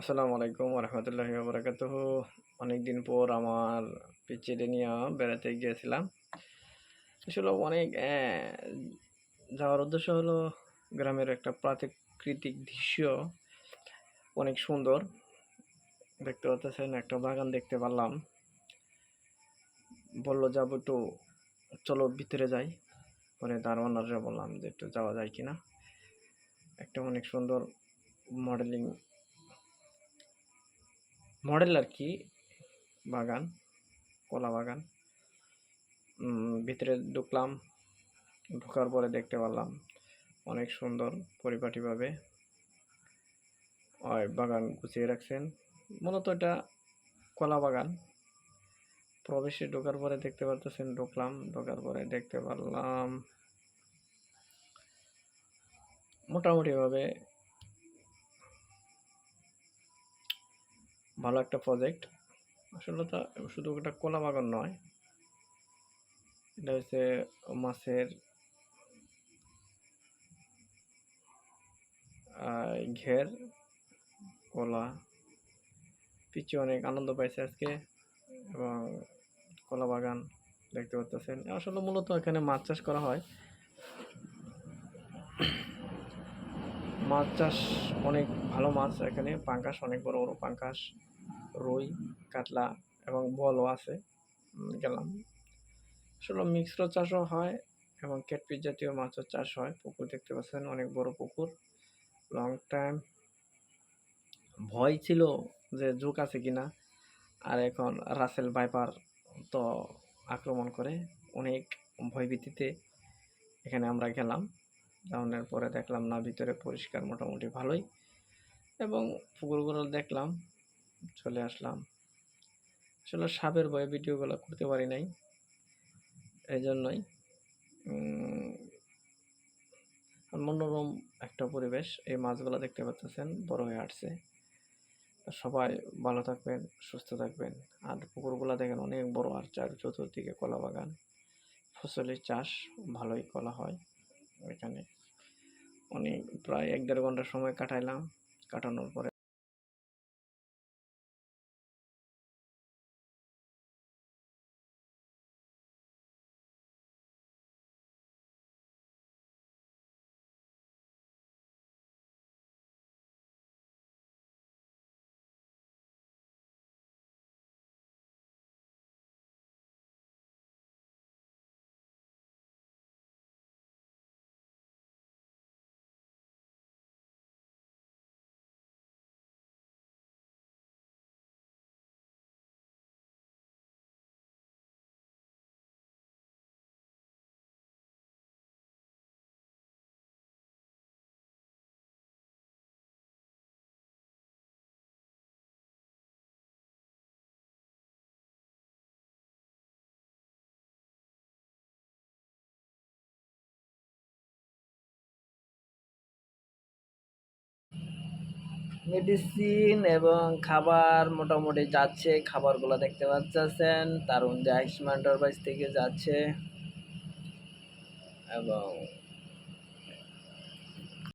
আসসালামু আলাইকুম রহমতুল্লাহি বারাকাতুহু। অনেকদিন পর আমার পিচ্চিকে নিয়ে বেড়াতে গিয়েছিলাম। আসলে অনেক যাওয়ার উদ্দেশ্য হলো গ্রামের একটা প্রাকৃতিক দৃশ্য অনেক সুন্দর। দেখতে পাচ্ছেন, একটা বাগান দেখতে পারলাম। বললো যাবো, একটু চলো ভিতরে যাই। পরে দারোয়ানরা বললাম যে একটু যাওয়া যায় কিনা। একটা অনেক সুন্দর মডেল আর কি বাগান, কলা বাগান। ভিতরে ঢুকলাম। ঢোকার পরে দেখতে পারলাম অনেক সুন্দর পরিপাটিভাবে বাগান গুছিয়ে রাখছেন। মূলত এটা কলা বাগান। প্রবেশে ঢোকার পরে দেখতে পারতেছেন, ঢোকার পরে দেখতে পারলাম মোটামুটিভাবে ভালো একটা প্রজেক্ট। আসলে তো শুধু একটা কলা বাগান নয়, এটা হচ্ছে মাছের ঘের, কলা। পিচে অনেক আনন্দ পাইছে আজকে। এবং কলা বাগান দেখতে পাচ্ছেন। আসলে মূলত এখানে মাছ চাষ করা হয়। মাছ চাষ অনেক ভালো মাছ এখানে, পাঙ্গাস, অনেক বড় বড় পাঙ্গাস, রুই, কাতলা এবং বোয়ালও আছে। গেলাম। আসলে মিক্সড চাষও হয় এবং ক্যাটফিশ জাতীয় মাছও চাষ হয়। পুকুর দেখতে পাচ্ছেন, অনেক বড় পুকুর। লং টাইম ভয় ছিল যে ঝোঁক আছে কিনা। আর এখন রাসেল ভাইপার তো আক্রমণ করে, অনেক ভয়ভীতিতে এখানে আমরা গেলাম। যাওয়ার পরে দেখলাম না, ভিতরে পরিষ্কার মোটামুটি ভালোই, এবং পুকুরগুলো দেখলাম, চলে আসলাম। আসলে সাপের ভয়ে ভিডিওগুলো করতে পারি নাই, এই জন্যই। মনোরম একটা পরিবেশ। এই মাছগুলো দেখতে পাচ্ছেন বড় হয়ে আসছে। সবাই ভালো থাকবেন, সুস্থ থাকবেন। আর পুকুরগুলো দেখেন অনেক বড়, আর চতুর্দিকে কলা বাগান, ফসলের চাষ, ভালোই কলা হয় এখানে। অনেক প্রায় 1-1.5 ঘন্টা সময় কাটাইলাম। কাটানোর পরে মেডিসিন এবং খাবার মোটামুটি যাচ্ছে। খাবারগুলো দেখতে পাচ্ছেন, তারুণ যে আইসমান এন্টারপ্রাইজ থেকে যাচ্ছে। এবং